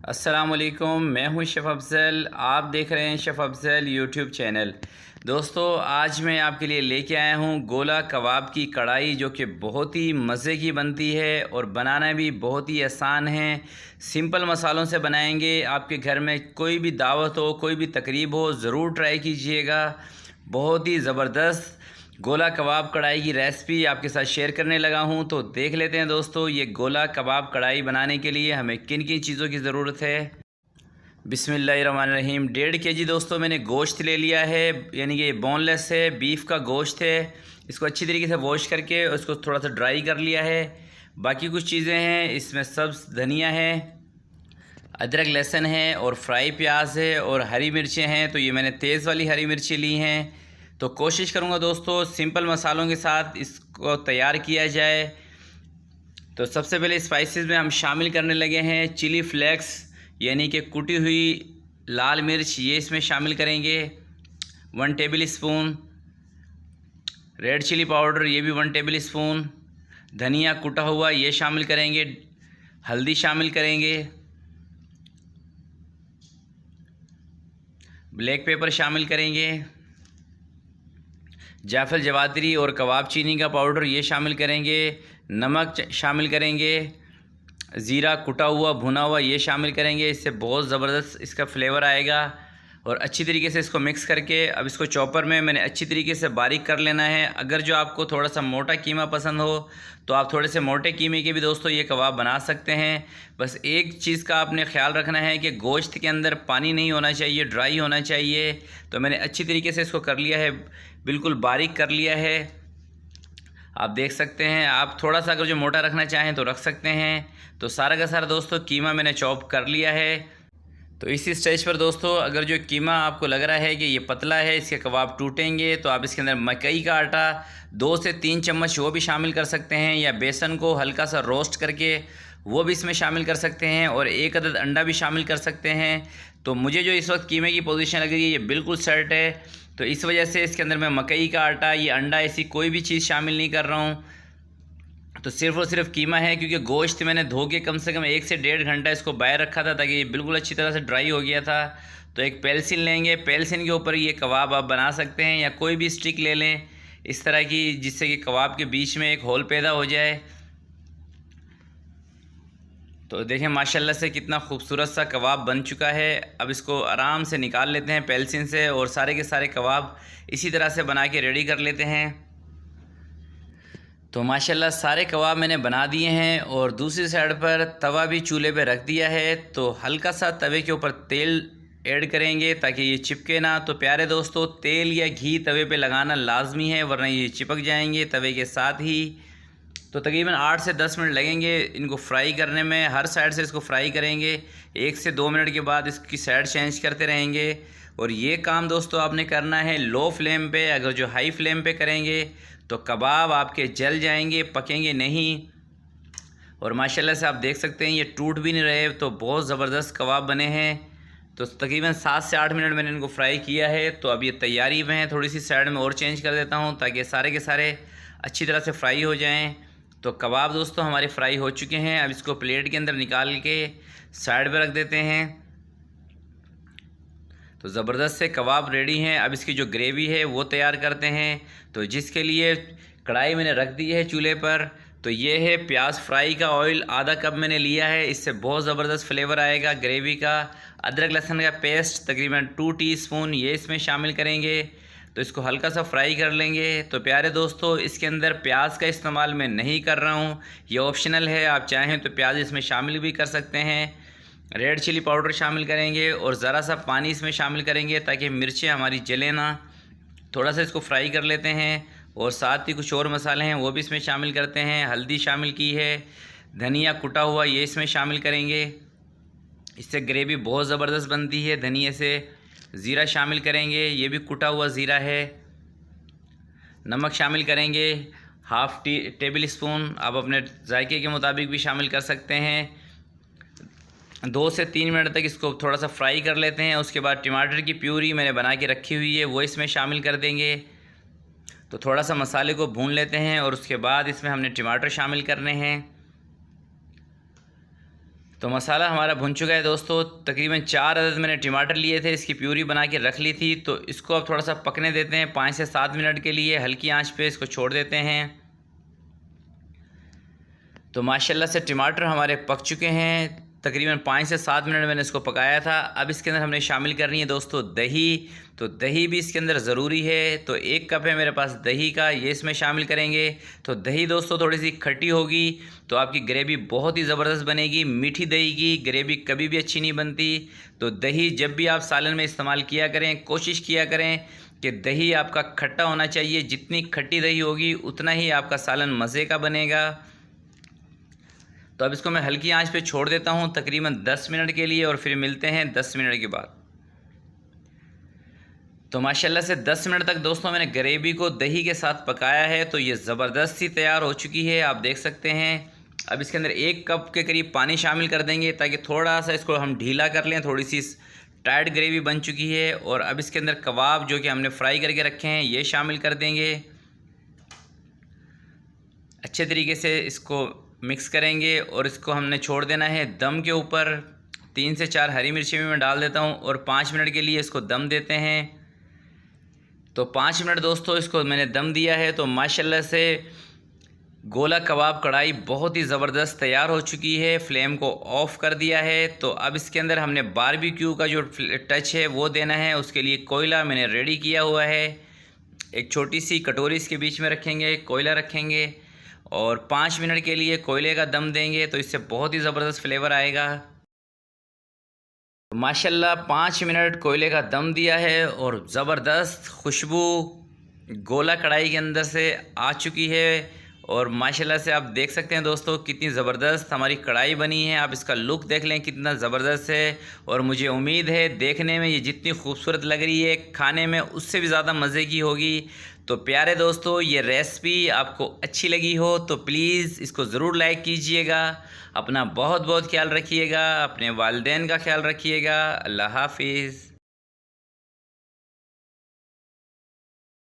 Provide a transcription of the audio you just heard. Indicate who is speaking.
Speaker 1: अस्सलामुअलैकुम, मैं हूं शेफ़ अफ़ज़ल। आप देख रहे हैं शेफ़ अफ़ज़ल यूट्यूब चैनल। दोस्तों, आज मैं आपके लिए लेके आया हूं गोला कबाब की कढ़ाई, जो कि बहुत ही मज़े की बनती है और बनाना भी बहुत ही आसान है। सिंपल मसालों से बनाएंगे। आपके घर में कोई भी दावत हो, कोई भी तकरीब हो, ज़रूर ट्राई कीजिएगा। बहुत ही ज़बरदस्त गोला कबाब कढ़ाई की रेसिपी आपके साथ शेयर करने लगा हूं। तो देख लेते हैं दोस्तों, ये गोला कबाब कढ़ाई बनाने के लिए हमें किन किन चीज़ों की ज़रूरत है। बिस्मिल्लाहिर्रहमानिर्रहीम। 1.5 kg दोस्तों मैंने गोश्त ले लिया है, यानी कि बोनलेस है, बीफ का गोश्त है। इसको अच्छी तरीके से वॉश करके उसको थोड़ा सा ड्राई कर लिया है। बाकी कुछ चीज़ें हैं, इसमें सब्ज़ धनिया है, अदरक लहसुन है और फ्राई प्याज है और हरी मिर्चें हैं। तो ये मैंने तेज़ वाली हरी मिर्ची ली हैं। तो कोशिश करूँगा दोस्तों सिंपल मसालों के साथ इसको तैयार किया जाए। तो सबसे पहले स्पाइसेस में हम शामिल करने लगे हैं चिली फ्लेक्स, यानी कि कुटी हुई लाल मिर्च, ये इसमें शामिल करेंगे। 1 tablespoon red chilli powder, ये भी 1 टेबल स्पून। धनिया कुटा हुआ ये शामिल करेंगे। हल्दी शामिल करेंगे। ब्लैक पेपर शामिल करेंगे। जायफल जवातरी और कबाब चीनी का पाउडर ये शामिल करेंगे। नमक शामिल करेंगे। ज़ीरा कुटा हुआ भुना हुआ ये शामिल करेंगे। इससे बहुत ज़बरदस्त इसका फ्लेवर आएगा। और अच्छी तरीके से इसको मिक्स करके अब इसको चॉपर में मैंने अच्छी तरीके से बारीक कर लेना है। अगर जो आपको थोड़ा सा मोटा कीमा पसंद हो तो आप थोड़े से मोटे कीमे के भी दोस्तों ये कबाब बना सकते हैं। बस एक चीज़ का आपने ख्याल रखना है कि गोश्त के अंदर पानी नहीं होना चाहिए, ड्राई होना चाहिए। तो मैंने अच्छी तरीके से इसको कर लिया है, बिल्कुल बारीक कर लिया है। आप देख सकते हैं। आप थोड़ा सा अगर जो मोटा रखना चाहें तो रख सकते हैं। तो सारा का सारा दोस्तों कीमा मैंने चॉप कर लिया है। तो इसी स्टेज पर दोस्तों अगर जो कीमा आपको लग रहा है कि ये पतला है, इसके कबाब टूटेंगे, तो आप इसके अंदर मकई का आटा 2 से 3 चम्मच वो भी शामिल कर सकते हैं, या बेसन को हल्का सा रोस्ट करके वो भी इसमें शामिल कर सकते हैं, और 1 अदद अंडा भी शामिल कर सकते हैं। तो मुझे जो इस वक्त कीमे की पोजीशन लग रही है ये बिल्कुल सेट है। तो इस वजह से इसके अंदर मैं मकई का आटा, ये अंडा, ऐसी कोई भी चीज़ शामिल नहीं कर रहा हूँ। तो सिर्फ़ और सिर्फ कीमा है, क्योंकि गोश्त मैंने धो के कम से कम 1 से 1.5 घंटा इसको बाहर रखा था ताकि ये बिल्कुल अच्छी तरह से ड्राई हो गया था। तो एक पेल्सिन लेंगे, पेल्सिन के ऊपर ये कबाब आप बना सकते हैं, या कोई भी स्टिक ले लें इस तरह की, जिससे कि कबाब के बीच में एक होल पैदा हो जाए। तो देखें माशाल्लाह से कितना खूबसूरत सा कबाब बन चुका है। अब इसको आराम से निकाल लेते हैं पेल्सिन से, और सारे के सारे कबाब इसी तरह से बना के रेडी कर लेते हैं। तो माशाल्लाह सारे कबाब मैंने बना दिए हैं, और दूसरी साइड पर तवा भी चूल्हे पे रख दिया है। तो हल्का सा तवे के ऊपर तेल ऐड करेंगे ताकि ये चिपके ना। तो प्यारे दोस्तों, तेल या घी तवे पे लगाना लाजमी है, वरना ये चिपक जाएंगे तवे के साथ ही। तो तकरीबन 8 से 10 मिनट लगेंगे इनको फ्राई करने में। हर साइड से इसको फ्राई करेंगे। 1 से 2 मिनट के बाद इसकी साइड चेंज करते रहेंगे। और ये काम दोस्तों आपने करना है लो फ्लेम पे। अगर जो हाई फ्लेम पे करेंगे तो कबाब आपके जल जाएंगे, पकेंगे नहीं। और माशाल्लाह से आप देख सकते हैं ये टूट भी नहीं रहे। तो बहुत ज़बरदस्त कबाब बने हैं। तो तकरीबन 7 से 8 मिनट मैंने इनको फ्राई किया है। तो अब ये तैयारी में है। थोड़ी सी साइड में और चेंज कर देता हूँ ताकि सारे के सारे अच्छी तरह से फ्राई हो जाएँ। तो कबाब दोस्तों हमारे फ्राई हो चुके हैं। अब इसको प्लेट के अंदर निकाल के साइड पर रख देते हैं। तो ज़बरदस्त से कबाब रेडी हैं। अब इसकी जो ग्रेवी है वो तैयार करते हैं। तो जिसके लिए कढ़ाई मैंने रख दी है चूल्हे पर। तो ये है प्याज फ्राई का ऑयल, आधा कप मैंने लिया है। इससे बहुत ज़बरदस्त फ्लेवर आएगा ग्रेवी का। अदरक लहसुन का पेस्ट तकरीबन 2 टीस्पून ये इसमें शामिल करेंगे। तो इसको हल्का सा फ्राई कर लेंगे। तो प्यारे दोस्तों, इसके अंदर प्याज का इस्तेमाल मैं नहीं कर रहा हूँ, ये ऑप्शनल है। आप चाहें तो प्याज इसमें शामिल भी कर सकते हैं। रेड चिली पाउडर शामिल करेंगे, और ज़रा सा पानी इसमें शामिल करेंगे ताकि मिर्चें हमारी जले ना। थोड़ा सा इसको फ्राई कर लेते हैं, और साथ ही कुछ और मसाले हैं वो भी इसमें शामिल करते हैं। हल्दी शामिल की है, धनिया कुटा हुआ ये इसमें शामिल करेंगे। इससे ग्रेवी बहुत ज़बरदस्त बनती है धनिया से। ज़ीरा शामिल करेंगे, ये भी कुटा हुआ ज़ीरा है। नमक शामिल करेंगे, हाफ़ टेबल स्पून। आप अपने जायके के मुताबिक भी शामिल कर सकते हैं। 2 से 3 मिनट तक इसको थोड़ा सा फ्राई कर लेते हैं। उसके बाद टमाटर की प्यूरी मैंने बना के रखी हुई है वो इसमें शामिल कर देंगे। तो थोड़ा सा मसाले को भून लेते हैं, और उसके बाद इसमें हमने टमाटर शामिल करने हैं। तो मसाला हमारा भुन चुका है दोस्तों। तकरीबन 4 अदद मैंने टमाटर लिए थे, इसकी प्यूरी बना के रख ली थी। तो इसको अब थोड़ा सा पकने देते हैं 5 से 7 मिनट के लिए, हल्की आंच पे इसको छोड़ देते हैं। तो माशाल्लाह से टमाटर हमारे पक चुके हैं। तकरीबन 5 से 7 मिनट मैंने इसको पकाया था। अब इसके अंदर हमने शामिल करनी है दोस्तों दही। तो दही भी इसके अंदर ज़रूरी है। तो 1 कप है मेरे पास दही का, ये इसमें शामिल करेंगे। तो दही दोस्तों थोड़ी सी खट्टी होगी तो आपकी ग्रेवी बहुत ही ज़बरदस्त बनेगी। मीठी दही की ग्रेवी कभी भी अच्छी नहीं बनती। तो दही जब भी आप सालन में इस्तेमाल किया करें, कोशिश किया करें कि दही आपका खट्टा होना चाहिए। जितनी खट्टी दही होगी उतना ही आपका सालन मज़े का बनेगा। तो अब इसको मैं हल्की आंच पे छोड़ देता हूँ तकरीबन 10 मिनट के लिए, और फिर मिलते हैं 10 मिनट के बाद। तो माशाल्लाह से 10 मिनट तक दोस्तों मैंने ग्रेवी को दही के साथ पकाया है। तो ये ज़बरदस्त सी तैयार हो चुकी है, आप देख सकते हैं। अब इसके अंदर 1 कप के करीब पानी शामिल कर देंगे ताकि थोड़ा सा इसको हम ढीला कर लें। थोड़ी सी टाइट ग्रेवी बन चुकी है। और अब इसके अंदर कबाब जो कि हमने फ्राई करके रखे हैं ये शामिल कर देंगे। अच्छे तरीके से इसको मिक्स करेंगे और इसको हमने छोड़ देना है दम के ऊपर। 3 से 4 हरी मिर्ची भी मैं डाल देता हूँ और 5 मिनट के लिए इसको दम देते हैं। तो 5 मिनट दोस्तों इसको मैंने दम दिया है। तो माशाल्लाह से गोला कबाब कढ़ाई बहुत ही ज़बरदस्त तैयार हो चुकी है। फ्लेम को ऑफ़ कर दिया है। तो अब इसके अंदर हमने बारबेक्यू का जो टच है वो देना है। उसके लिए कोयला मैंने रेडी किया हुआ है। एक छोटी सी कटोरी इसके बीच में रखेंगे, कोयला रखेंगे और 5 मिनट के लिए कोयले का दम देंगे। तो इससे बहुत ही ज़बरदस्त फ्लेवर आएगा। माशाल्लाह 5 मिनट कोयले का दम दिया है और ज़बरदस्त खुशबू गोला कढ़ाई के अंदर से आ चुकी है। और माशाल्लाह से आप देख सकते हैं दोस्तों कितनी ज़बरदस्त हमारी कढ़ाई बनी है। आप इसका लुक देख लें कितना ज़बरदस्त है। और मुझे उम्मीद है देखने में ये जितनी खूबसूरत लग रही है खाने में उससे भी ज़्यादा मज़े की होगी। तो प्यारे दोस्तों ये रेसिपी आपको अच्छी लगी हो तो प्लीज़ इसको ज़रूर लाइक कीजिएगा। अपना बहुत बहुत ख्याल रखिएगा, अपने वालिदैन का ख्याल रखिएगा। अल्लाह हाफिज़।